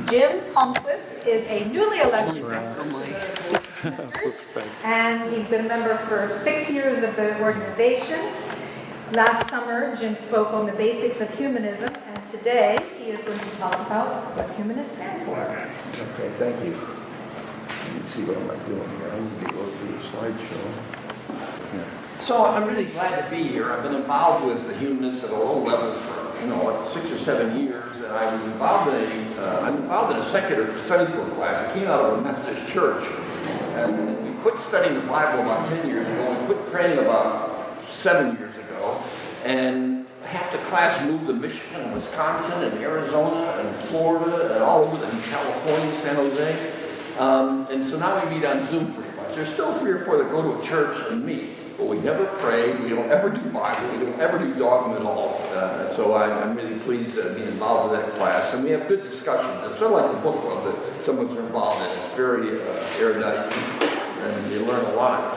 Jim Palmquist is a newly elected member to the Board of Directors, and he's been a member for 6 years of the organization. Last summer, Jim spoke on the basics of humanism, and today he is going to talk about what humanists stand for. Okay, thank you. Let me see what I'm doing here. I need to go through the slideshow. So I'm really glad to be here. I've been involved with the Humanists at a low level for, like 6 or 7 years, and I was involved in I'm involved in a secular Sunday school class. I came out of a Methodist church, and we quit studying the Bible about 10 years ago. We quit praying about 7 years ago, and half the class moved to Michigan and Wisconsin and Arizona and Florida and all over in California, San Jose. And so now we meet on Zoom pretty much. There's still 3 or 4 that go to a church and meet. But we never pray, we don't ever do Bible, we don't ever do dogma at all. So I'm really pleased to be involved with that class. And we have good discussions. It's sort of like the book club that someone's involved in. It's very erudite, and you learn a lot.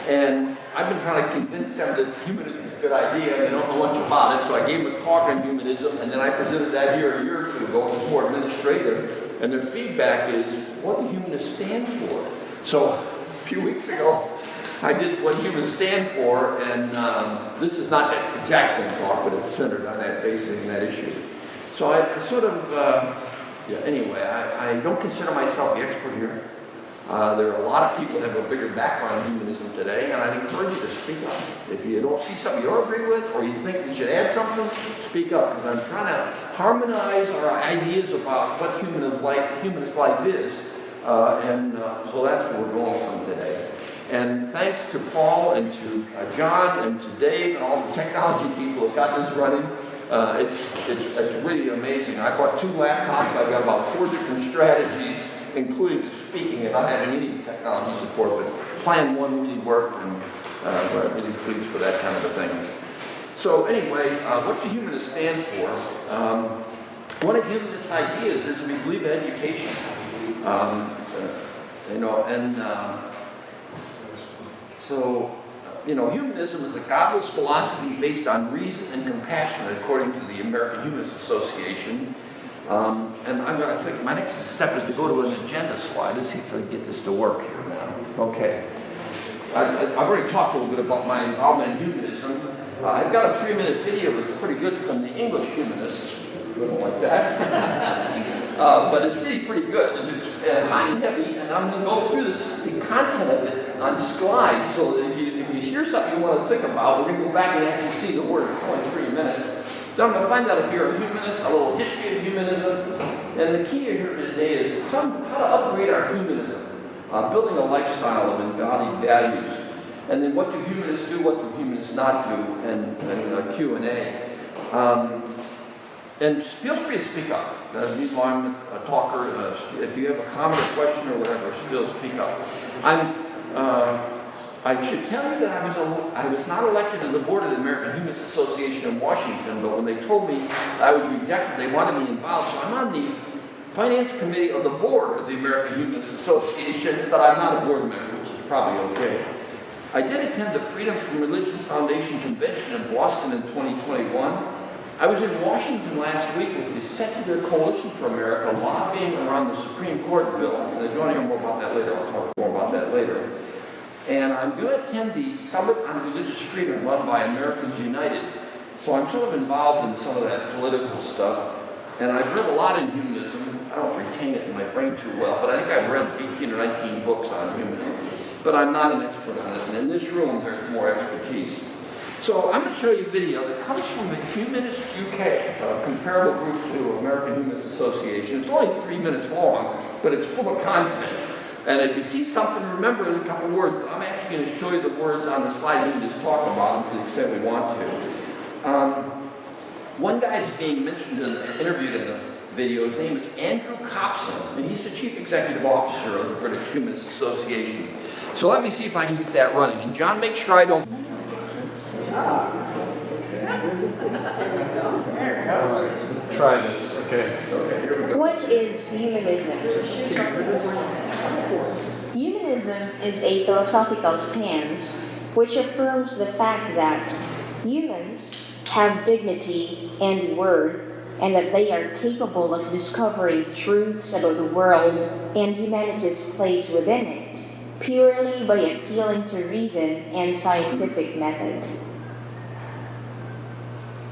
And I've been trying to convince them that humanism is a good idea, and they don't know much about it. So I gave them a talk on humanism, and then I presented that here a year or 2 ago. It was more administrative. And their feedback is, what do humanists stand for? So a few weeks ago, I did what humanists stand for, and this is not that exact same talk, but it's centered on that basic and that issue. So I sort of, anyway, I don't consider myself the expert here. There are a lot of people that have a bigger background in humanism today, and I'd encourage you to speak up. If you don't see something you don't agree with, or you think we should add something, speak up, because I'm trying to harmonize our ideas about what humanist life is, so that's where we're going from today. And thanks to Paul and to John and to Dave and all the technology people who got this running, it's really amazing. I bought 2 laptops. I've got about 4 different strategies, including the speaking, and not having any technology support, but Plan 1 really worked, and I'm really pleased for that kind of a thing. So anyway, what do humanists stand for? One of humanist ideas is we believe in education. So, humanism is a godless philosophy based on reason and compassion, according to the American Humanist Association. And I'm going to think my next step is to go to an agenda slide. Let's see if I can get this to work here now. Okay. I've already talked a little bit about my involvement in humanism. I've got a 3-minute video that's pretty good from the English humanists. We don't like that. But it's really pretty good, and it's high and heavy, and I'm going to go through the content of it on slides, so that if you hear something you want to think about, we're going to go back and actually see the word. It's only 3 minutes. Then I'm going to find out if you're a humanist, a little history of humanism, and the key here today is how to upgrade our humanism, building a lifestyle of embodied values, and then what do humanists do, what do humanists not do, and Q&A. And feel free to speak up. Meanwhile, I'm a talker. If you have a comment or question or whatever, still speak up. I should tell you that I was not elected to the board of the American Humanist Association in Washington, but when they told me I was rejected, they wanted me involved. So I'm on the finance committee of the board of the American Humanist Association, but I'm not a board member, which is probably okay. I did attend the Freedom from Religion Foundation convention in Boston in 2021. I was in Washington last week with the Secular Coalition for America lobbying around the Supreme Court bill. And if you want to hear more about that later, I'll talk more about that later. And I'm going to attend the Summit on Religious Freedom run by Americans United. So I'm sort of involved in some of that political stuff. And I've read a lot in humanism. I don't retain it in my brain too well, but I think I've read 18 or 19 books on humanism. But I'm not an expert on it. And in this room, there's more expertise. So I'm going to show you a video that comes from the Humanist UK, a comparable group to American Humanist Association. It's only 3 minutes long, but it's full of content. And if you see something, remember a couple words. I'm actually going to show you the words on the slide. We can just talk about them to the extent we want to. One guy's being mentioned and interviewed in the video. His name is Andrew Copson, and he's the Chief Executive Officer of the British Humanist Association. So let me see if I can get that running. And John, make sure I don't... Try this. Okay. Here we go. What is humanism? Humanism is a philosophical stance which affirms the fact that humans have dignity and worth and that they are capable of discovering truths about the world and humanity's place within it, purely by appealing to reason and scientific method.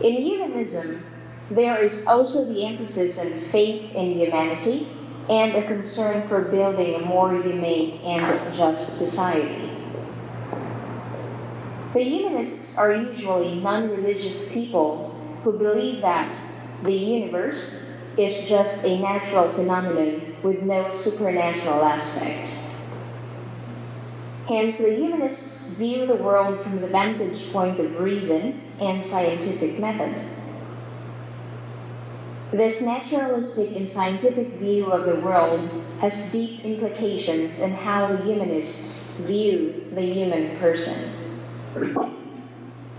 In humanism, there is also the emphasis on faith in humanity and a concern for building a more humane and just society. The humanists are usually non-religious people who believe that the universe is just a natural phenomenon with no supernatural aspect. Hence, the humanists view the world from the vantage point of reason and scientific method. This naturalistic and scientific view of the world has deep implications in how the humanists view the human person.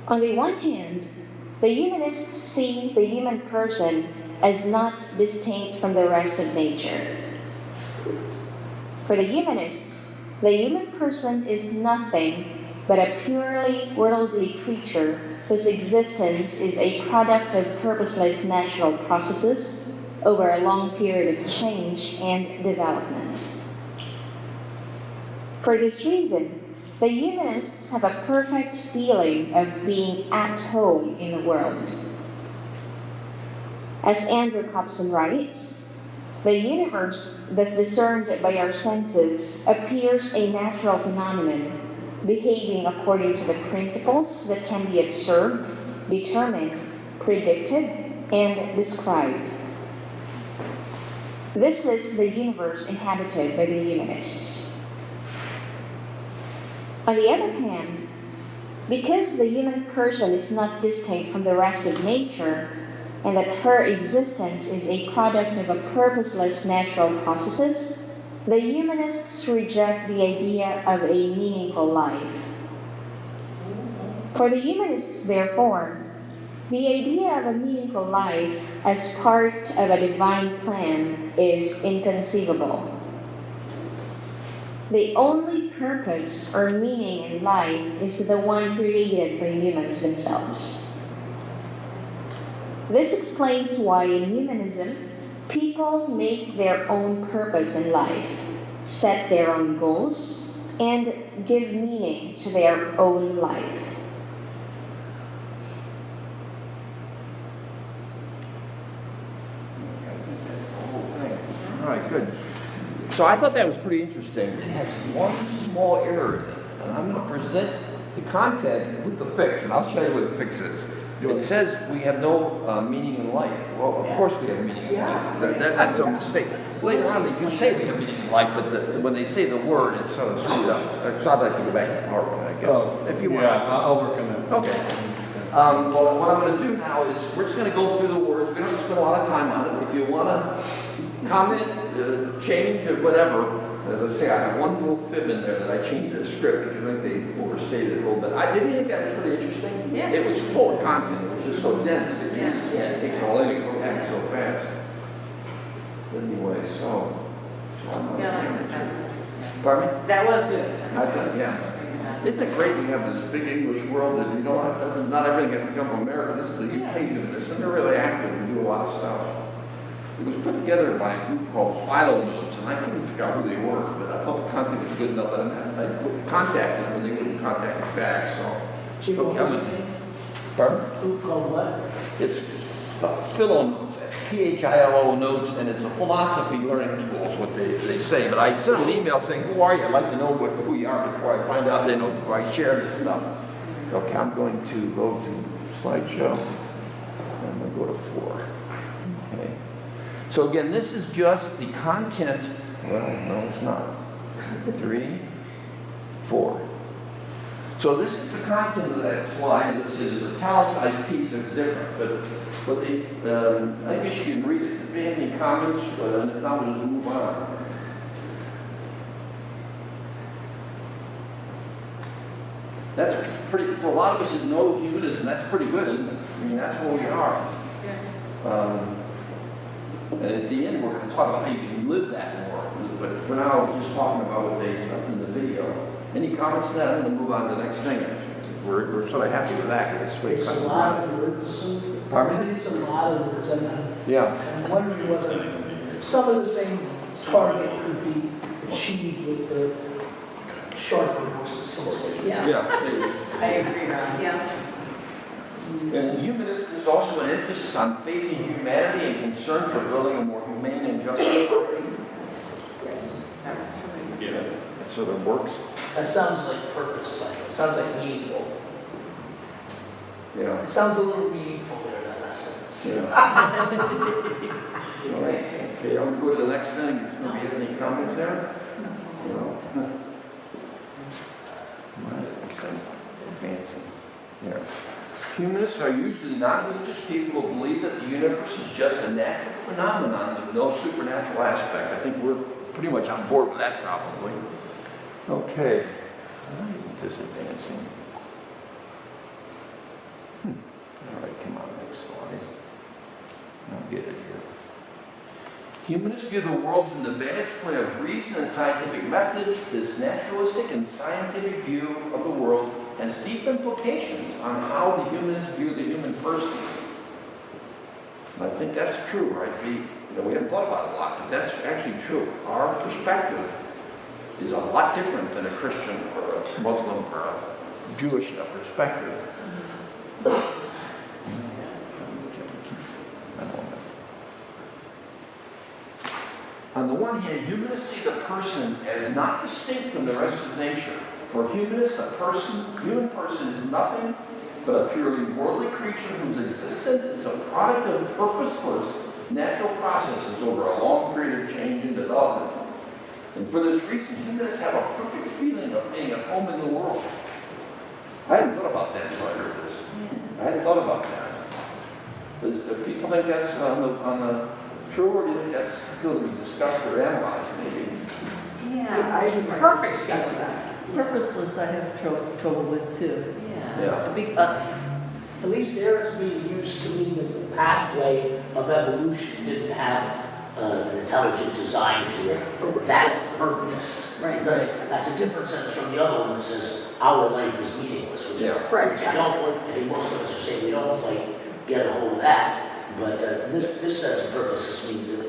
On the one hand, the humanists see the human person as not distinct from the rest of nature. For the humanists, the human person is nothing but a purely worldly creature whose existence is a product of purposeless natural processes over a long period of change and development. For this reason, the humanists have a perfect feeling of being at home in the world. As Andrew Copson writes, the universe, thus discerned by our senses, appears a natural phenomenon, behaving according to the principles that can be observed, determined, predicted, and described. This is the universe inhabited by the humanists. On the other hand, because the human person is not distinct from the rest of nature, and that her existence is a product of a purposeless natural processes, the humanists reject the idea of a meaningful life. For the humanists, therefore, the idea of a meaningful life as part of a divine plan is inconceivable. The only purpose or meaning in life is the one created by humans themselves. This explains why in humanism, people make their own purpose in life, set their own goals, and give meaning to their own life. All right, good. So I thought that was pretty interesting. It has one small error in it, and I'm going to present the content with the fix, and I'll show you what the fix is. It says we have no meaning in life. Well, of course we have meaning in life. That's a mistake. Later on, they do say we have meaning in life, but when they say the word, it's sort of screwed up. So I'd like to go back to PowerPoint, I guess. Oh, if you want. Yeah, I'll work on that. Okay. Well, what I'm going to do now is we're just going to go through the words. We don't have to spend a lot of time on it. If you want to comment, change, or whatever, as I say, I have one little fib in there that I changed the script because I think they overstated it a little bit. I didn't think that was pretty interesting. Yeah. It was full of content. It was just so dense that you really can't take it all in. It goes back so fast. Anyway, so I'm not Pardon me? That was good. I thought, yeah. Isn't it great we have this big English world that you don't have, not everything has to come from America. This is the UK doing this, and they're really active and do a lot of stuff. It was put together by a group called Philo Notes, and I couldn't figure out who they were, but I thought the content was good enough that I contacted them, and they wouldn't contact me back, so. Pardon? Who called what? It's Philo Notes, Philo Notes, and it's a philosophy learning tool is what they say. But I sent them an email saying, who are you? I'd like to know who you are before I find out they know before I share this stuff. Okay, I'm going to go to slideshow. I'm going to go to 4. Okay. So again, this is just the content. Well, no, it's not. 3, 4. So this is the content of that slide. As I said, there's a italicized piece that's different, but I guess you can read it. If you have any comments, now we'll just move on. That's pretty, for a lot of us that know humanism, that's pretty good, isn't it? I mean, that's where we are. And at the end, we're going to talk about how you can live that more. But for now, we're just talking about what they took in the video. Any comments to that? I'm going to move on to the next thing. We're sort of happy with that. It's a lot of words. Pardon? It's a lot of words. I'm not Yeah. I'm wondering whether some of the same target could be achieved with the sharper essentially. Yeah. I agree, Ron. Yeah. And humanist is also an emphasis on faith in humanity and concern for building a more humane and just society. Yeah. That sort of works. That sounds like purpose, like it sounds like meaningful. Yeah. It sounds a little meaningful there, that last sentence. Yeah. All right. Okay, I'm going to go to the next thing. Maybe you have any comments there? No. Advancing. Yeah. Humanists are usually non-religious people who believe that the universe is just a natural phenomenon with no supernatural aspect. I think we're pretty much on board with that, probably. Okay. Just advancing. All right, come on, next slide. I'll get it here. Humanists view the world from the vantage point of reason and scientific method. This naturalistic and scientific view of the world has deep implications on how the humanists view the human person. And I think that's true, right? We haven't thought about it a lot, but that's actually true. Our perspective is a lot different than a Christian or a Muslim or a Jewish perspective. On the one hand, humanists see the person as not distinct from the rest of nature. For humanists, human person is nothing but a purely worldly creature whose existence is a product of purposeless natural processes over a long period of change and development. And for this reason, humanists have a perfect feeling of being at home in the world. I hadn't thought about that until I heard this. I hadn't thought about that. Do people think that's on the true, or do you think that's still to be discussed or analyzed, maybe? Yeah. Perfect. Purposeless I have trouble with too. Yeah. A big, At least there it's being used to mean that the pathway of evolution didn't have an intelligent design to it, that purpose. Right. That's a different sentence from the other one that says, our life is meaningless, which Yeah. which I think most of us are saying we don't get a hold of that. But this sense of purpose just means that,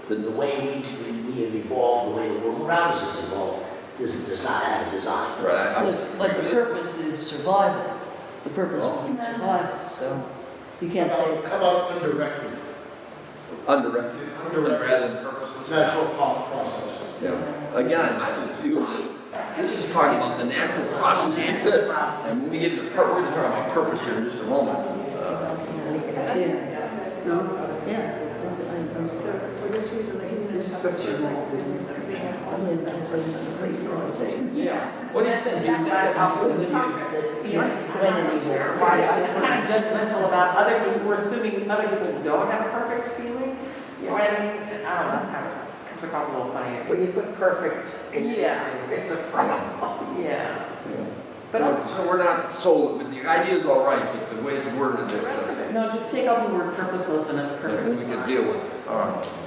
the way we have evolved, the way the world around us has evolved, does not have a design. Right. but the purpose is survival. The purpose means survival, so you can't say it's. How about undirected? Undirected. Rather than purposeless. Natural process. Yeah. Again, this is talking about the natural process that exists. And when we get to we're going to talk about purpose here in just a moment. Yeah. What do you think? It's kind of judgmental about other people. We're assuming other people don't have a perfect feeling. You know what I mean? I don't know. That's how it comes across a little funny. When you put perfect in it's a problem. Yeah. But so we're not sold, but the idea is all right, but the way it's worded, No, just take out the word purposeless and it's and we can deal with it.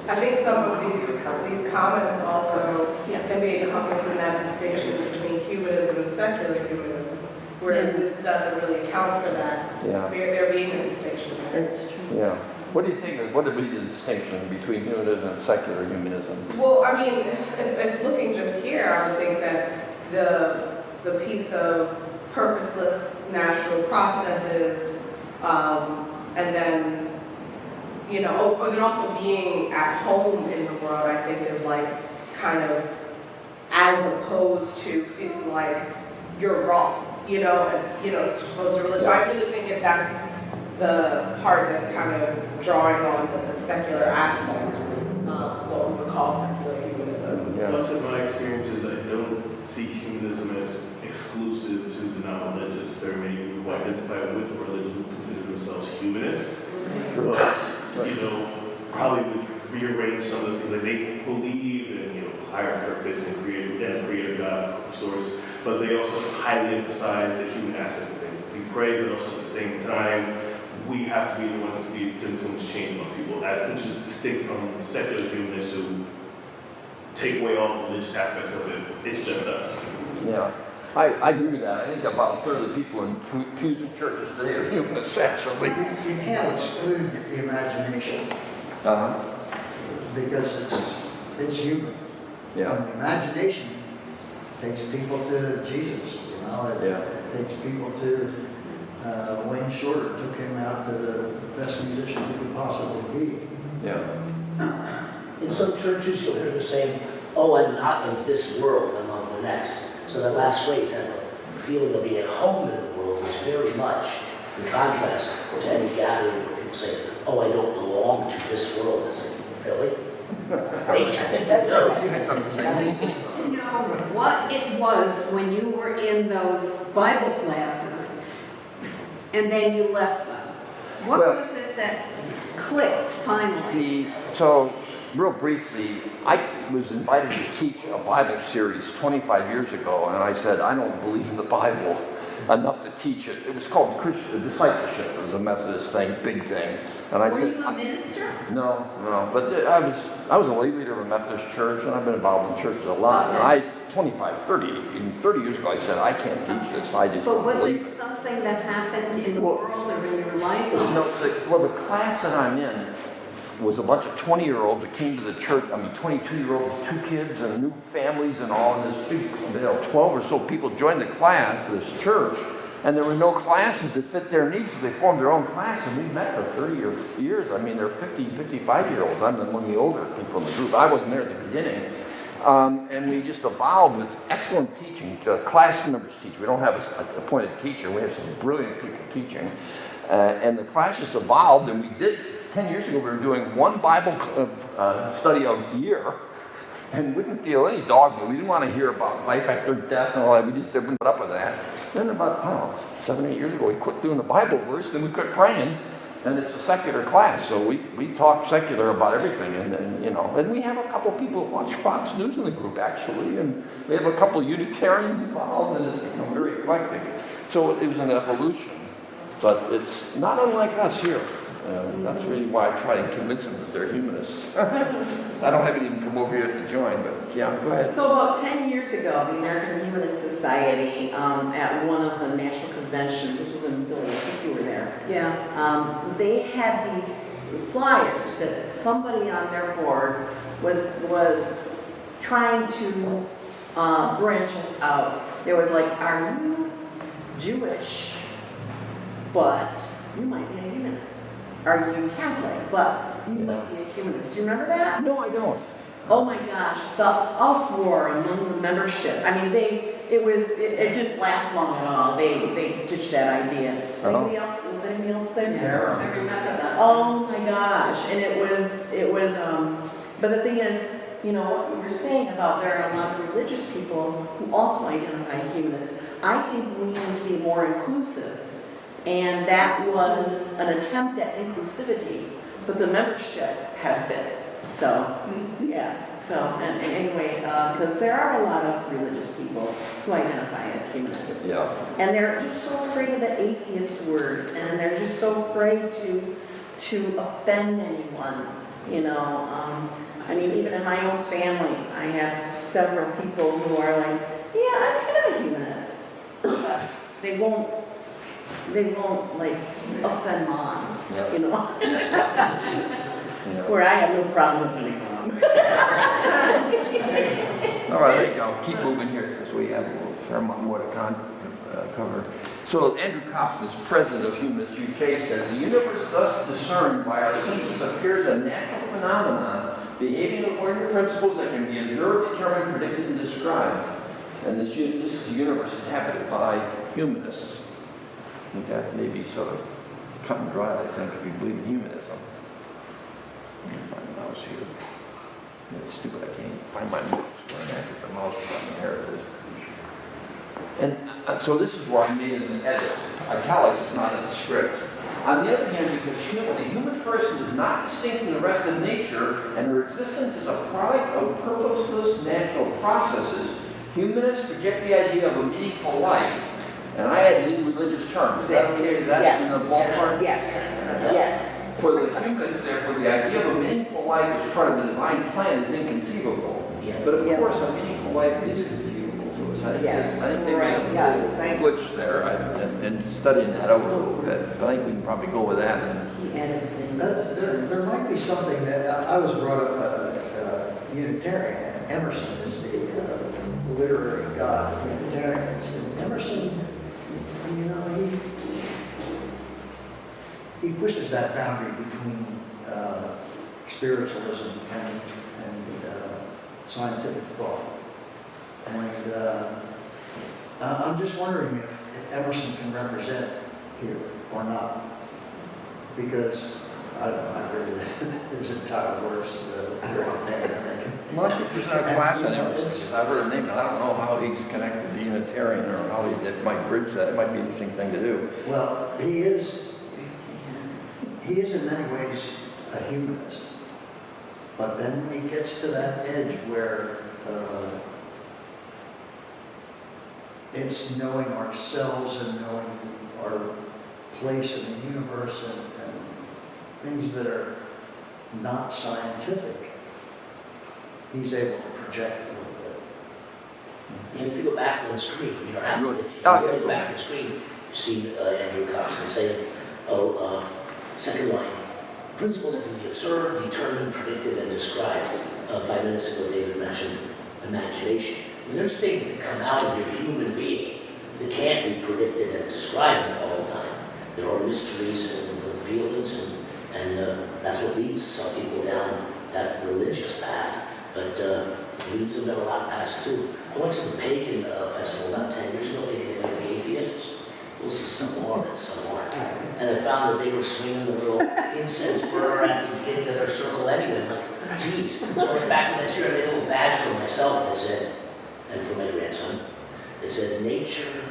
I think some of these comments also can be encompassed in that distinction between humanism and secular humanism, where this doesn't really account for that. Yeah. There being a distinction there. That's true. Yeah. What do you think? What would be the distinction between humanism and secular humanism? Well, I mean, if looking just here, I would think that the piece of purposeless natural processes, and then, and then also being at home in the world, I think is kind of as opposed to feeling like you're wrong, it's supposed to really. So I really think that that's the part that's kind of drawing on the secular aspect of what we would call secular humanism. Yeah. Much of my experience is I don't see humanism as exclusive to the non-religious. There are many people who identify with a religion who consider themselves humanist, but probably would rearrange some of the things. Like they believe in higher purpose and creator God of sorts, but they also highly emphasize the human aspect of things. We pray, but also at the same time, we have to be the ones to influence change among people, which is distinct from secular humanists who take away all the religious aspects of it. It's just us. Yeah. I agree with that. I think about a third of the people in pews and churches today are humanists, actually. You can't exclude the imagination because it's human. Yeah. And the imagination takes people to Jesus, you know. It takes people to Wayne Shorter, took him out to the best musician he could possibly be. Yeah. In some churches, you'll hear the saying, "Oh, I'm not of this world, I'm of the next." So that last phrase, have a feeling of being at home in the world, is very much in contrast to any gathering where people say, "Oh, I don't belong to this world." It's like, really? I think that You had something to say. To know what it was when you were in those Bible classes and then you left them. What was it that clicked finally? So, real briefly, I was invited to teach a Bible series 25 years ago, and I said, I don't believe in the Bible enough to teach it. It was called Christian discipleship. It was a Methodist thing, big thing. And I Were said, you a minister? No, but I was a lay leader of a Methodist church, and I've been involved in churches a lot. Okay. And even 30 years ago, I said, I can't teach this. I just But don't was believe it it. something that happened in the world or in your life? The class that I'm in was a bunch of 20-year-olds that came to the church. 22-year-olds with 2 kids and new families and all. And this big, 12 or so people joined the class, this church, and there were no classes that fit their needs, so they formed their own class, and we met for 30 years. They're 50, 55-year-olds. I'm one of the older people in the group. I wasn't there at the beginning. And we just evolved with excellent teaching. Class members teach. We don't have an appointed teacher. We have some brilliant people teaching. And the class just evolved, and we did, 10 years ago, we were doing one Bible study a year, and we didn't feel any dogma. We didn't want to hear about life after death and all that. We just didn't put up with that. Then about, 7 or 8 years ago, we quit doing the Bible verse, and we quit praying. And it's a secular class, so we talk secular about everything, and we have a couple people that watch Fox News in the group, actually, and we have a couple Unitarians involved, and it's become very eclectic. So it was an evolution, but it's not unlike us here. That's really why I try to convince them that they're humanists. I don't have any of them come over here to join, but yeah, go ahead. So about 10 years ago, the American Humanist Society, at one of the national conventions, this was in Philly, I think you were there. Yeah. They had these flyers that somebody on their board was trying to branch us out. There was like, are you Jewish, but you might be a humanist? Are you Catholic, but you might be a humanist? Do you remember that? No, I don't. Oh my gosh, the uproar among the membership. It didn't last long at all. They ditched that idea. Anybody else? Was anybody else there? Yeah. I remember that. Oh my gosh, and it was, but the thing is, what you were saying about there are a lot of religious people who also identify humanists. I think we need to be more inclusive. And that was an attempt at inclusivity, but the membership had a fit. So, yeah. So, and anyway, because there are a lot of religious people who identify as humanists. Yeah. And they're just so afraid of the atheist word, and they're just so afraid to offend anyone, even in my own family, I have several people who are like, yeah, I'm kind of a humanist, but they won't like offend mom, where I have no problem offending mom. All right, there you go. Keep moving here since we have a fair amount more to cover. So Andrew Copson, president of Humanists UK, says, the universe thus discerned by our senses appears a natural phenomenon, behaving according to principles that can be observed, determined, predicted, and described. And this is a universe inhabited by humanists. I think that may be sort of cut and dry, I think, if you believe in humanism. Let me find the mouse here. It's stupid, I can't find my notes where I'm at with the mouse button. There it is. And so this is where I made an edit. Italics is not in the script. On the other hand, because the human person is not distinct from the rest of nature, and her existence is a product of purposeless natural processes, humanists project the idea of a meaningful life. And I add in religious terms. Is that okay? Is that in the ballpark? Yes. For the humanists, therefore, the idea of a meaningful life as part of the divine plan is inconceivable. Yeah. But of course, a meaningful life is conceivable to us. humanists. I think Yes, I think they right, made yeah, a thank little glitch there, and studying that over a little bit. I think we can probably go with that. He added things. There might be something that, I was brought up Unitarian. Emerson is the literary god of Unitarians. And Emerson, you know, he pushes that boundary between spiritualism and scientific thought. And I'm just wondering if Emerson can represent here or not. Because I don't know, I've heard his entire works during the pandemic. Well, I think there's a class on Emerson. I've heard of name, and I don't know how he's connected to Unitarian or how that might bridge that. It might be an interesting thing to do. Well, he is in many ways a humanist. But then when he gets to that edge where it's knowing ourselves and knowing our place in the universe and things that are not scientific, he's able to project a little bit. And if you go back on the screen, you don't have to, if you really go back on the screen, you see Andrew Copson saying, second line, principles that can be observed, determined, predicted, and described. 5 minutes ago, David mentioned imagination. I mean, there's things that come out of your human being that can't be predicted and described all the time. There are mysteries and feelings, and that's what leads some people down that religious path, but leads them down a lot of paths too. I went to the pagan festival about 10 years ago, thinking they might be atheists. Well, some are and some aren't. And I found that they were swinging the little incense burner at the beginning of their circle anyway. I'm like, geez. So I went back the next year, I made a little badge for myself that said, and for my grandson, it said, nature,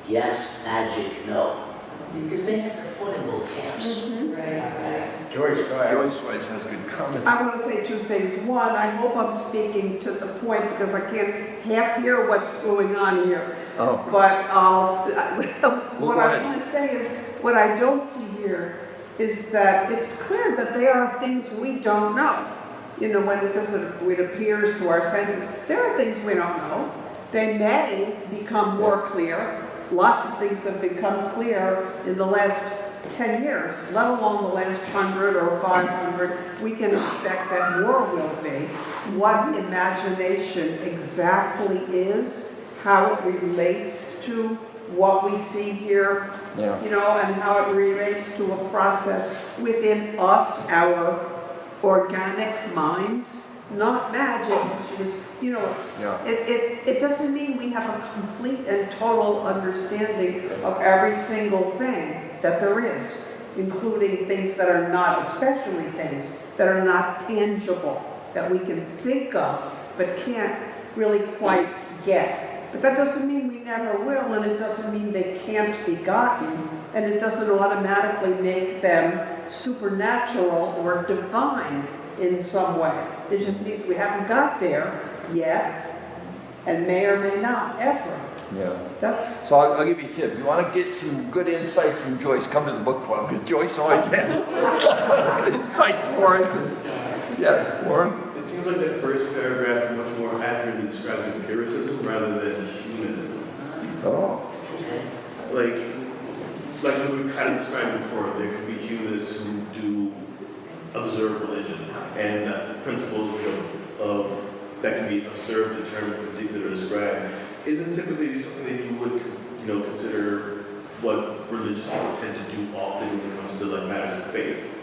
yes, magic, no. Because they have their foot in both camps. Joyce Weiss has good comments. I want to say two things. One, I hope I'm speaking to the point because I can't half hear what's going on here. Oh. But what I ahead. want to say is, what I don't see here is that it's clear that there are things we don't know. You know, when it says that it appears to our senses, there are things we don't know. They may become more clear. Lots of things have become clear in the last 10 years, let alone the last 100 or 500. We can expect that more will be. What imagination exactly is, how it relates to what we see here, you know, and how it relates to a process within us, our organic minds, not magic. Just, you know, it doesn't mean we have a complete and total understanding of every single thing that there is, including things that are not, especially things that are not tangible, that we can think of, but can't really quite get. But that doesn't mean we never will, and it doesn't mean they can't be gotten, and it doesn't automatically make them supernatural or divine in some way. It just means we haven't got there yet, and may or may not ever. That's So I'll give you a tip. If you want to get some good insights from Joyce, come to the book club, because Joyce always has insights for us. Warren? It seems like that first paragraph much more accurately describes empiricism rather than humanism. Oh. Like we were kind of described before, there could be humanists who do observe religion and principles of that can be observed, determined, predicted, or described. Isn't typically something that you would, consider what religious people tend to do often when it comes to like matters of faith.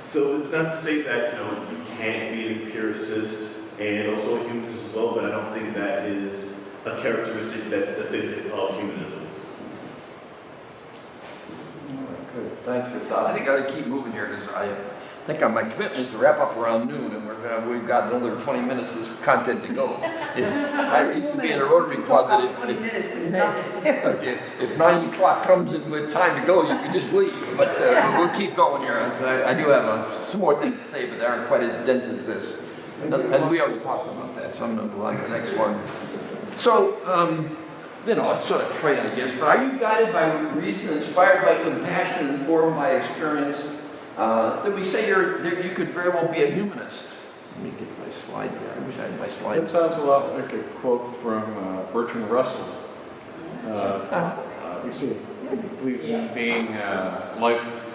So it's not to say that you can't be an empiricist and also a humanist as well, but I don't think that is a characteristic that's definitive of humanism. Good. Thanks for your thought. I think I ought to keep moving here because I think on my commitment is to wrap up around noon, and we've got another 20 minutes of this content to go. I used to be in a Rotary Club that if 9 o'clock comes in with time to go, you can just leave. But we'll keep going here. I do have some more things to say, but they aren't quite as dense as this. And we already talked about that, so I'm going to go on to the next one. So, it's sort of trite, I guess, but are you guided by reason, inspired by compassion, informed by experience? That we say you could very well be a humanist. Let me get my slide there. I wish I had my slide. That sounds a lot like a quote from Bertrand Russell. You see, he believes in being life,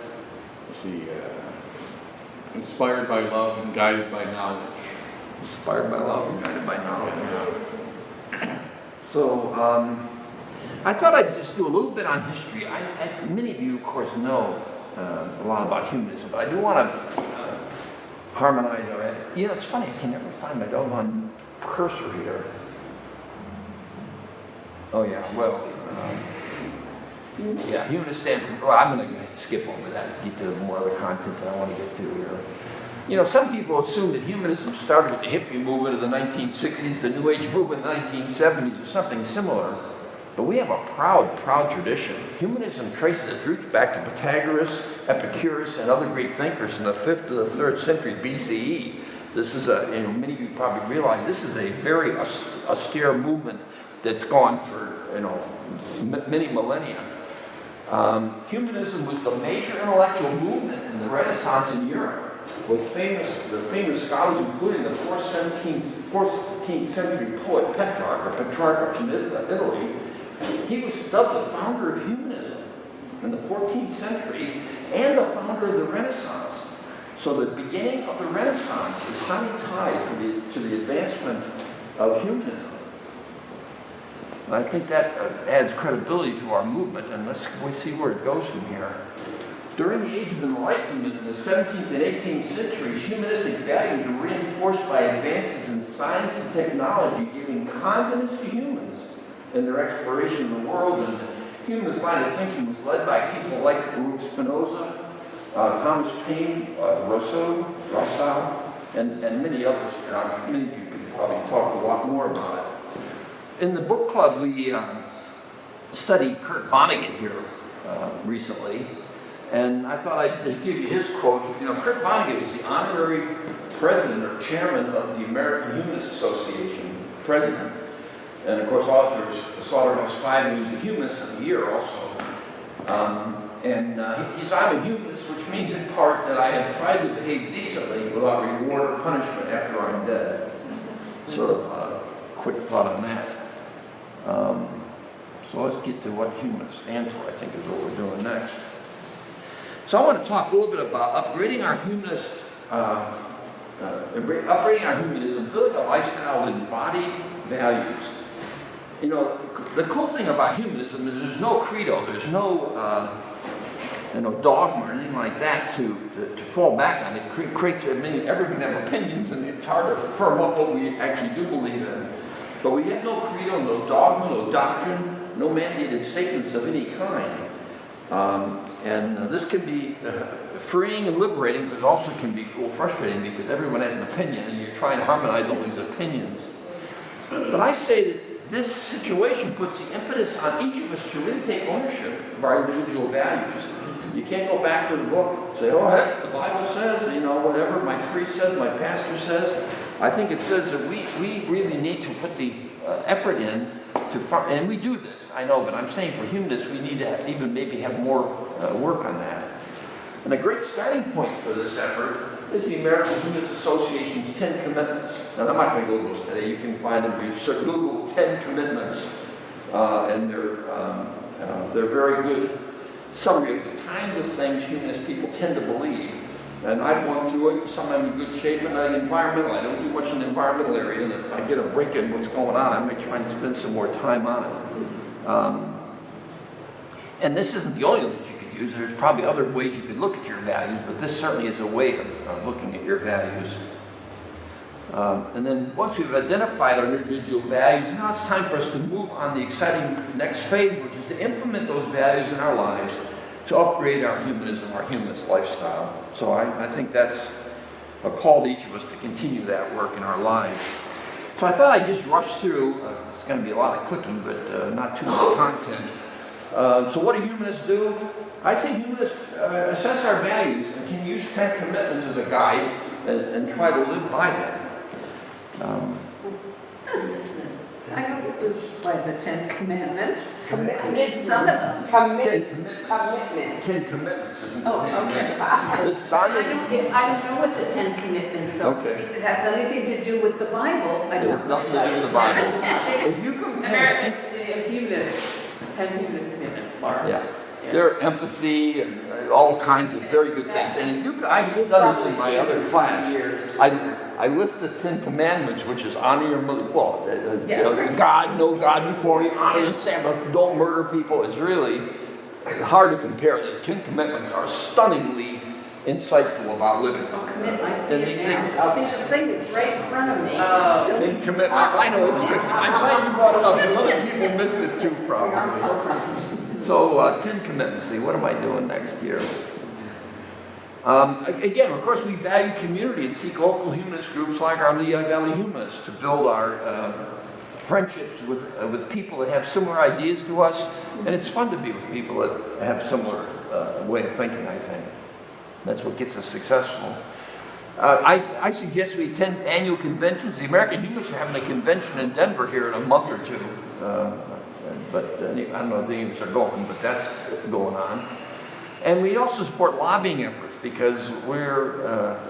inspired by love and guided by knowledge. Inspired by love and guided by knowledge. So, I thought I'd just do a little bit on history. Many of you, of course, know a lot about humanism, but I do want to harmonize our. You know, it's funny, I can never find my doggone cursor here. Oh yeah, well, yeah, humanist standpoint. Well, I'm going to skip over that and get to more of the content that I want to get to here. You know, some people assume that humanism started with the hippie movement of the 1960s, the New Age movement of the 1970s, or something similar. But we have a proud tradition. Humanism traces its roots back to Pythagoras, Epicurus, and other great thinkers in the 5th to the 3rd century BCE. This is many of you probably realize this is a very austere movement that's gone for, many millennia. Humanism was the major intellectual movement in the Renaissance in Europe, with the famous scholars, including the 14th century poet Petrarch from Italy. He was dubbed the founder of humanism in the 14th century and the founder of the Renaissance. So the beginning of the Renaissance is highly tied to the advancement of humanism. And I think that adds credibility to our movement, and we see where it goes from here. During the Age of Enlightenment in the 17th and 18th centuries, humanistic values were reinforced by advances in science and technology, giving confidence to humans in their exploration of the world. And the humanist line of thinking was led by people like Baruch Spinoza, Thomas Paine, Rousseau, and many others. Many of you could probably talk a lot more about it. In the book club, we studied Kurt Vonnegut here recently, and I thought I'd give you his quote. Kurt Vonnegut was the honorary president or chairman of the American Humanist Association, president, and of course authors Slaughterhouse-Five, he was a Humanist of the Year also. I'm a humanist, which means in part that I have tried to behave decently without reward or punishment after I'm dead. Sort of a quick thought on that. So let's get to what humanists stand for, I think is what we're doing next. So I want to talk a little bit about upgrading our humanism, building a lifestyle of embodied values. The cool thing about humanism is there's no credo, there's no dogma or anything like that to fall back on. It creates, everyone have opinions, and it's hard to firm up what we actually do believe in. But we have no credo, no dogma, no doctrine, no mandated statements of any kind. This can be freeing and liberating, but it also can be a little frustrating because everyone has an opinion and you're trying to harmonize all these opinions. But I say that this situation puts the impetus on each of us to really take ownership of our individual values. You can't go back to the book and say, oh heck, the Bible says, whatever my priest says, my pastor says. I think it says that we really need to put the effort in and we do this, I know, but I'm saying for humanists, we need to even maybe have more work on that. And a great starting point for this effort is the American Humanist Association's 10 Commitments. And I'm not going to go those today. You can find them. You Google 10 Commitments, and they're very good summary of the kinds of things humanist people tend to believe. And I've gone through it. Some I'm in good shape, and environmental. I don't do much in the environmental area, and if I get a break in what's going on, I might try and spend some more time on it. And this isn't the only one that you could use. There's probably other ways you could look at your values, but this certainly is a way of looking at your values. And then once we've identified our individual values, now it's time for us to move on the exciting next phase, which is to implement those values in our lives to upgrade our humanism, our humanist lifestyle. So I think that's a call to each of us to continue that work in our lives. So I thought I'd just rush through. It's going to be a lot of clicking, but not too much content. So what do humanists do? I say humanists assess our values and can use 10 commitments as a guide and try to live by them. I don't do by of the Ten Commandments. Commitment. Some of them. Commitment. 10 Commitments isn't Oh, okay. This is on I don't know what the Ten Commitments are. Okay. If it has anything to do with the Bible, I don't know. Nothing to do with the Bible. If you compare, Humanist, 10 humanist commitments, Laura. yeah, there are empathy and all kinds of very good things. And if you, I've done this in my other class. I list the 10 Commandments, which is honor your mother, well, God, know God before you, honor the Sabbath, don't murder people. It's really hard to compare. The 10 Commandments are stunningly insightful about living. I'll commit my sin now. See, the thing is right in front of me. 10 Commitments, I know it's good. I'm glad you brought it up. Other people missed it too, probably. So, 10 Commitments. See, what am I doing next year? Again, of course, we value community and seek local humanist groups like our Lehigh Valley Humanists to build our friendships with people that have similar ideas to us. And it's fun to be with people that have similar way of thinking, I think. That's what gets us successful. I suggest we attend annual conventions. The American Humanists are having a convention in Denver here in a month or two. But I don't know if the Humanists are going, but that's going on. And we also support lobbying efforts because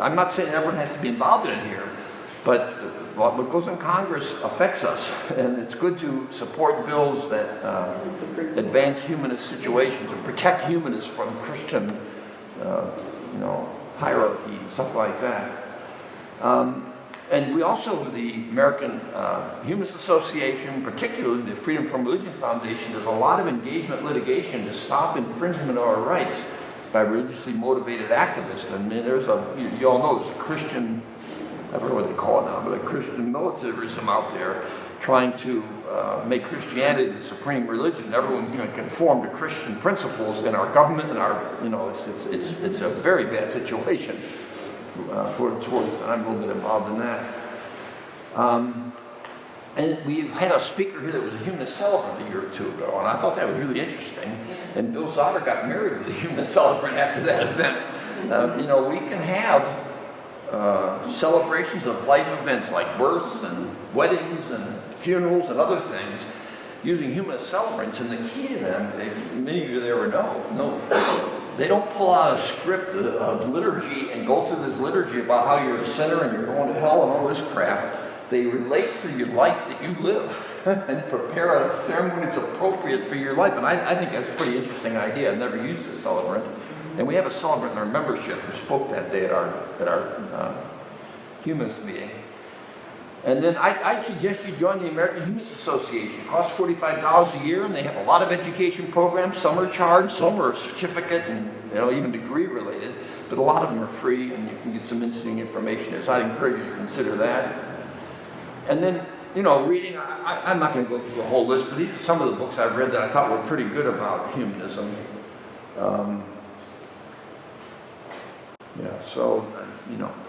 I'm not saying everyone has to be involved in it here, but what goes in Congress affects us. And it's good to support bills that advance humanist situations and protect humanists from Christian hierarchy, stuff like that. And we also, the American Humanist Association, particularly the Freedom from Religion Foundation, does a lot of engagement litigation to stop infringement of our rights by religiously motivated activists. And you all know there's a Christian, I don't know what they call it now, but a Christian militarism out there trying to make Christianity the supreme religion. Everyone's going to conform to Christian principles in our government and it's a very bad situation. For what it's worth, and I'm a little bit involved in that. And we had a speaker here that was a humanist celebrant a year or two ago, and I thought that was really interesting. And Bill Zotter got married with a humanist celebrant after that event. We can have celebrations of life events like births and weddings and funerals and other things using humanist celebrants, and the key to them, many of you there would know, they don't pull out a script of liturgy and go through this liturgy about how you're a sinner and you're going to hell and all this crap. They relate to your life that you live and prepare a ceremony that's appropriate for your life. And I think that's a pretty interesting idea. I've never used a celebrant. And we have a celebrant in our membership who spoke that day at our Humanist meeting. And then I suggest you join the American Humanist Association. It costs $45 a year, and they have a lot of education programs. Some are charged, some are certificate and even degree related, but a lot of them are free, and you can get some interesting information. So I'd encourage you to consider that. And then, reading. I'm not going to go through the whole list, but these are some of the books I've read that I thought were pretty good about humanism.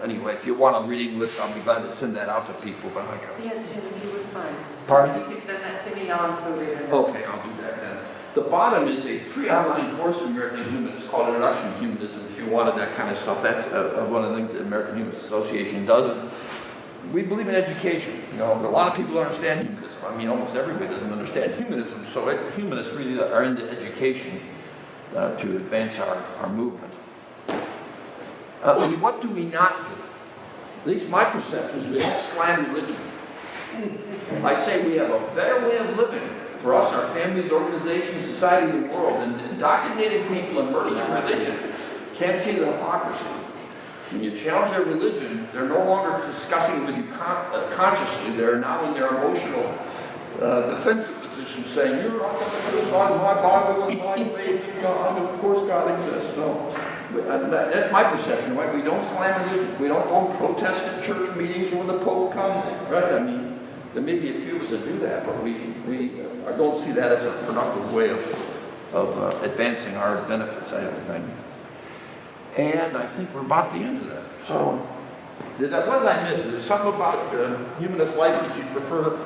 Anyway, if you want a reading list, I'll be glad to send that out to people. But Yeah, Jim, you would find. Pardon? You could send that to me on Twitter. Okay, I'll do that then. The bottom is a free online course in American Humanists called Introduction to Humanism. If you wanted that kind of stuff, that's one of the things that the American Humanist Association does. We believe in education. A lot of people don't understand humanism. Almost everybody doesn't understand humanism. So humanists really are into education to advance our movement. What do we not do? At least my perception is we don't slam religion. I say we have a better way of living for us, our families, organizations, society, and the world. And indoctrinated people immersed in religion can't see the hypocrisy. When you challenge their religion, they're no longer discussing with you consciously. They're now in their emotional defensive position saying, you're not going to do my Bible and my faith in God. Of course God exists. No. That's my perception, right? We don't slam religion. We don't go and protest at church meetings when the Pope comes, right? There may be a few of us that do that, but we don't see that as a productive way of advancing our benefits, I think. And I think we're about the end of that. So, what did I miss? Is there something about humanist life that you prefer?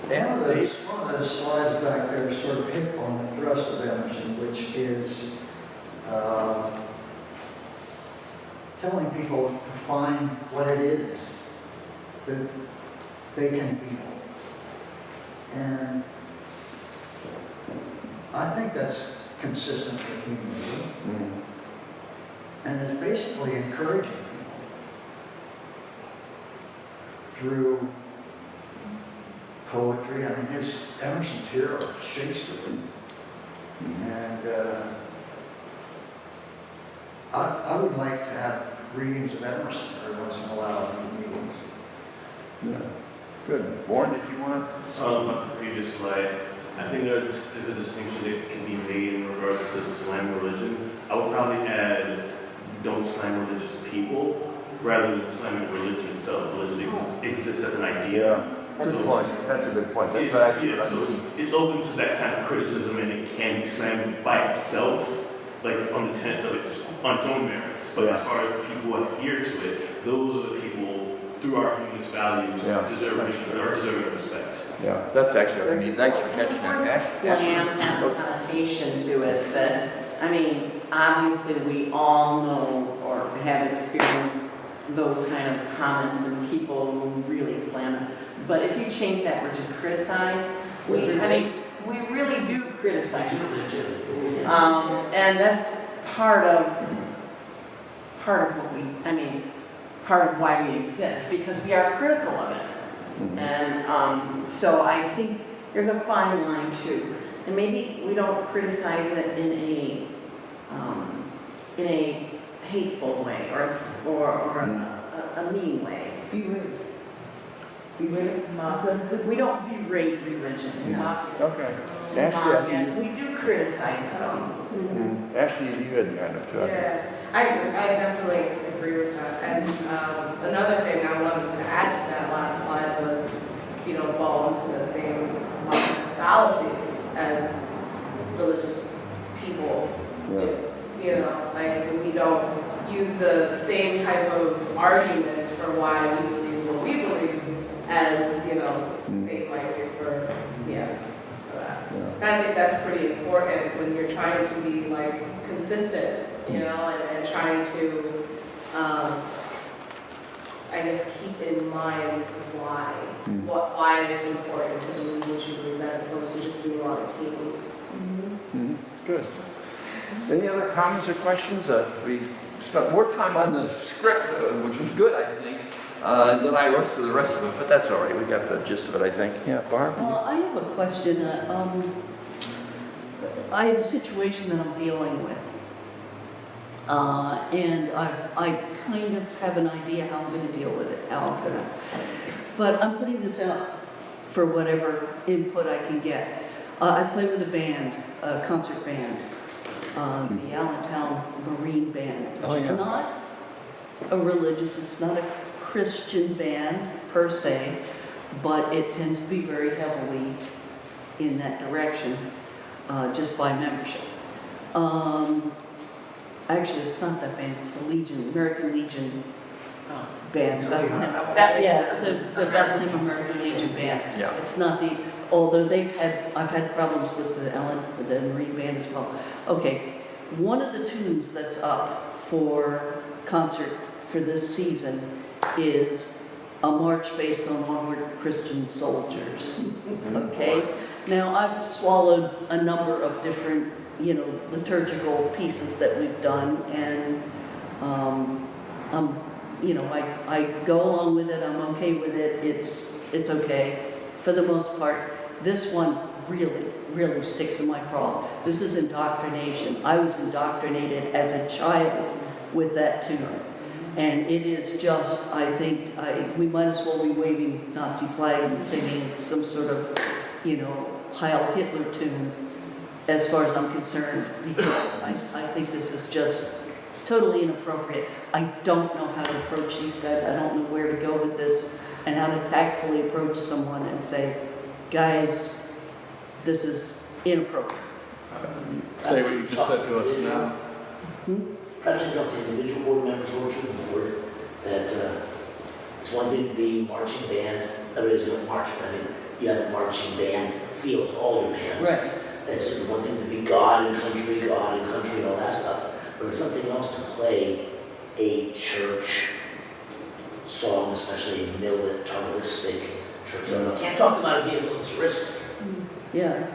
One of those slides back there sort of hit on the thrust of Emerson, which is telling people to find what it is that they can be. And I think that's consistent with humanism. And it's basically encouraging people through poetry. I mean, Emerson's hero is Shakespeare. And I would like to have readings of Emerson every once in a while in meetings. Yeah, good. Warren, did you want to? On the previous slide, I think there's a distinction that can be made in regards to slam religion. I would probably add, don't slam religious people, rather than slamming religion itself. Religion exists as an idea. That's a good point. That's a good point. That's It's, actually yeah, so it's open to that kind of criticism, and it can be slammed by itself, like on the tenets of on its own merits. But as far as people who adhere to it, those are the people, through our humanist values, deserving respect. Yeah, that's actually what I mean. Thanks for catching The word that. slam has a connotation to it that, I mean, obviously we all know or have experienced those kind of comments and people who really slam it. But if you change that word to criticize, we really do criticize. And that's part of part of why we exist, because we are critical of it. And so I think there's a fine line too. And maybe we don't criticize it in a hateful way or a mean way. We don't berate religion. Yes. Okay. We do criticize it. Ashley, you had kind of. Yeah, I definitely agree with that. And another thing I wanted to add to that last slide was, fall into the same fallacies as religious people do. Like we don't use the same type of arguments for why we believe what we believe as, they might do for that. And I think that's pretty important when you're trying to be consistent, and trying to, keep in mind why it's important to believe what you believe as opposed to just being on a team. Good. Any other comments or questions? We spent more time on the script, which was good, I think, than I was for the rest of it, but that's all right. We got the gist of it, I think. Yeah, Barb? I have a question. I have a situation that I'm dealing with. And I kind of have an idea how I'm going to deal with it, but I'm putting this out for whatever input I can get. I play with a band, a concert band, the Allentown Marine Band, which is not a religious, it's not a Christian band per se, but it tends to be very heavily in that direction, just by membership. Actually, it's not that band, it's the Legion, American Legion band. It's the Bethlehem American Legion band. Yeah. It's not although I've had problems with the Marine Band as well. Okay, one of the tunes that's up for concert for this season is a march based on onward Christian soldiers. Okay, now I've swallowed a number of different liturgical pieces that we've done, and I go along with it. I'm okay with it. It's okay for the most part. This one really sticks in my craw. This is indoctrination. I was indoctrinated as a child with that tune, and it is just, I think we might as well be waving Nazi flags and singing some sort of Heil Hitler tune, as far as I'm concerned, because I think this is just totally inappropriate. I don't know how to approach these guys. I don't know where to go with this and how to tactfully approach someone and say, guys, this is inappropriate. Say what you just said to us now. Perhaps you talk to individual board members or to the board that it's one thing to be marching band, you have a marching band feel to all your bands. Right. It's one thing to be God and country, and all that stuff. But it's something else to play a church song, especially a militaristic church song. I can't talk about it being militaristic, Yeah.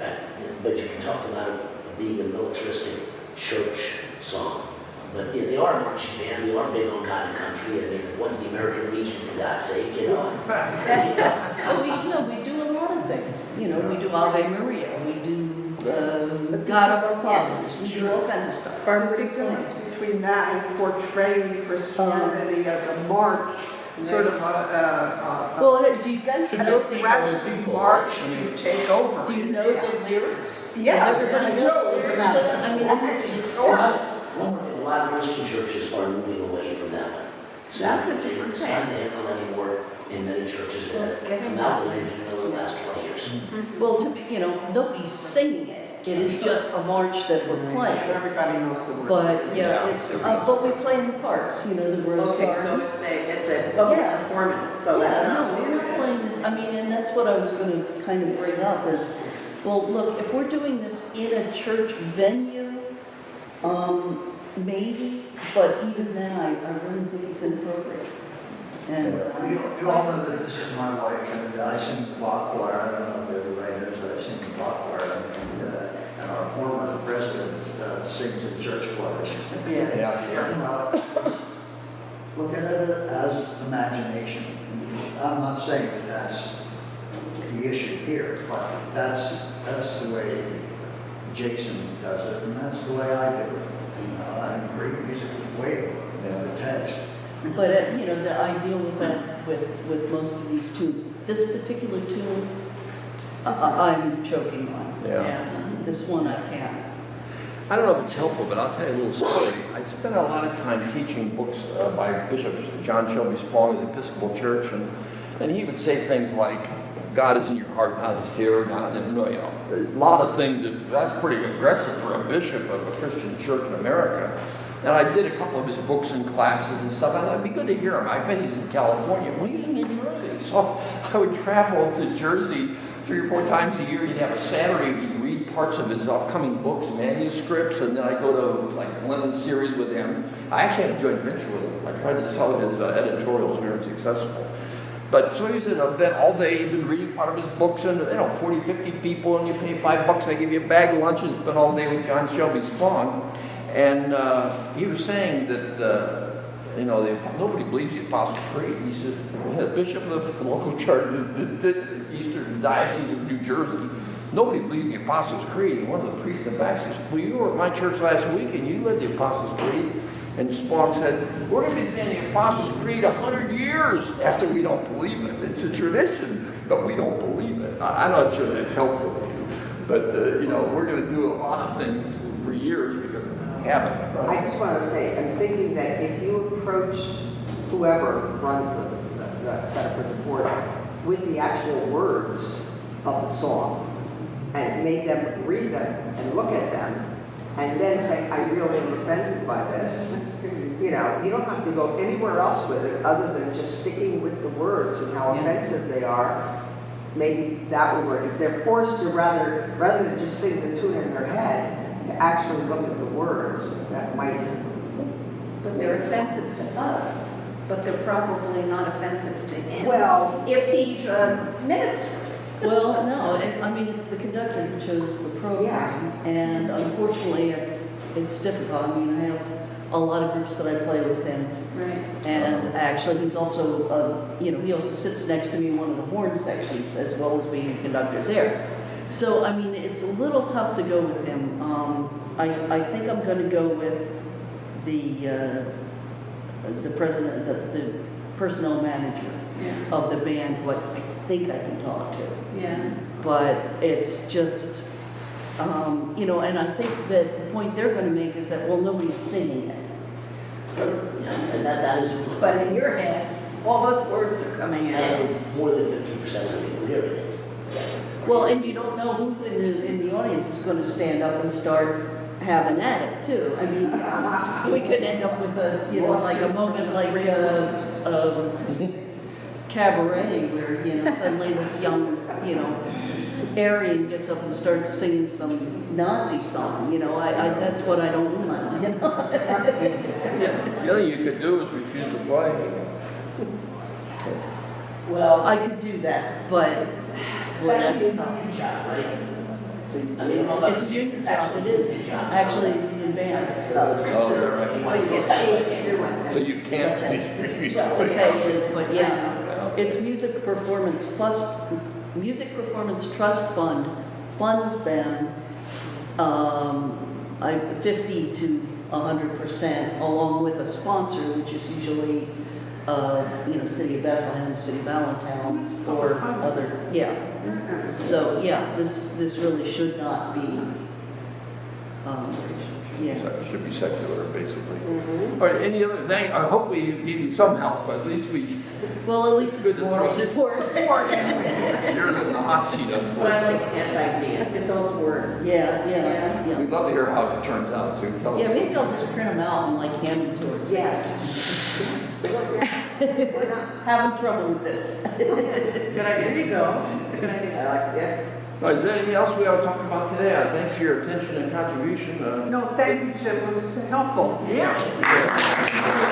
But you can talk about it being a militaristic church song. But they are a marching band, we are big on God and country, I mean, what's the American Legion, for God's sake, you know? Well, we do a lot of things. We do Ave Maria, we do God of our Fathers, we do all kinds of stuff. Are there difference between that and portraying Christianity as a march, sort of Well, do you guys know the aggressive march to take over? Do you know the lyrics? Yeah. Does everybody know the lyrics? I mean, that's a story. One more thing, a lot of Christian churches are moving away from that one. It's not That's a different it's not handled anymore in many churches that have come out with it in the last 20 years. Well, nobody's singing it. It is just a march that we're playing. Everybody knows the words. But but we play in the parks. The Rose Okay, Garden. so it's a public performance, so that's not. No, we're not playing this. I mean, and that's what I was going to kind of bring up is, well, look, if we're doing this in a church venue, maybe, but even then, I really think it's inappropriate. And You all know that this is my wife, and I sing block choir. I don't know if everybody knows that I sing block choir, and our former president sings in church choirs. Look at it as imagination. I'm not saying that that's the issue here, but that's the way Jason does it, and that's the way I do it. I agree, music is way over the text. But the ideal with that, with most of these tunes, this particular tune, I'm choking on. Yeah. This one I can't. I don't know if it's helpful, but I'll tell you a little story. I spent a lot of time teaching books by Bishop John Shelby Spong of the Episcopal Church, and he would say things like, God is in your heart, not is here, not in, a lot of things that's pretty aggressive for a bishop of a Christian church in America. And I did a couple of his books and classes and stuff, and it'd be good to hear him. I bet he's in California. Well, he's in New Jersey. So I would travel to Jersey 3 or 4 times a year. He'd have a Saturday, he'd read parts of his upcoming books, manuscripts, and then I'd go to like London series with him. I actually had a joint venture with him. I tried to sell his editorials, we weren't successful. But so he's at an event all day, he'd been reading part of his books, and 40, 50 people, and you pay $5, they give you a bag of lunch, and spend all day with John Shelby Spong. And he was saying that, nobody believes the Apostles' Creed. He says, the bishop of the local church, the Eastern Diocese of New Jersey, nobody believes the Apostles' Creed. And one of the priests in the back says, well, you were at my church last week and you led the Apostles' Creed. And Spong said, we're going to be saying the Apostles' Creed 100 years after we don't believe it. It's a tradition, but we don't believe it. I'm not sure that's helpful to you. But, we're going to do a lot of things for years because I just want to say, I'm thinking that if you approached whoever runs the setup of the board with the actual words of the song and made them read them and look at them and then say, I really am offended by this, you don't have to go anywhere else with it other than just sticking with the words and how offensive they are. Maybe that would work. If they're forced to rather than just sing the tune in their head, to actually look at the words, that might. But they're offensive to us, but they're probably not offensive to him. Well, if he's a minister. Well, no, it's the conductor who chose the program, and unfortunately, it's difficult. I have a lot of groups that I play with him, right? And actually, he's also, he also sits next to me in one of the horn sections as well as being a conductor there. So, it's a little tough to go with him. I think I'm going to go with the president, the personnel manager of the band, who I think I can talk to. Yeah. But it's just, and I think that the point they're going to make is that, well, nobody's singing it. And that is. But in your head, all those words are coming out. And it's more than 50% of the people hearing it. Well, and you don't know who in the audience is going to stand up and start having at it too. We could end up with a moment like cabaret where suddenly this young Aryan gets up and starts singing some Nazi song. That's what I don't want. The other thing you could do is refuse to play. Well, I could do that, but It's actually a union job, right? I mean, I'm not It's a confused, union it's job, actually it a union is. job. Actually, in band. So it's considered. right. Well, you get paid to do it. So you can't. Well, the pay is, but yeah, it's Music Performance Trust Fund funds them, 50 to 100%, along with a sponsor, which is usually, City of Bethlehem, City of Allentown, or other, yeah. So, yeah, this really should not be, yeah. It should be secular, basically. All right, any other, hopefully you gave you some help, but at least Well, at least good it's to moral throw support. you're in the hot seat, But I unfortunately. like Anne's idea, get those words. Yeah. We'd love to hear how it turns out, too. Tell us. Yeah, maybe I'll just print them out and like hand them to her. Yes. We're not, Having trouble with this. Good idea. There you go. Good idea. I like, yeah. All right, is there anything else we ought to talk about today? Thanks for your attention and contribution. No, thank you, Jim, it was helpful. Yeah.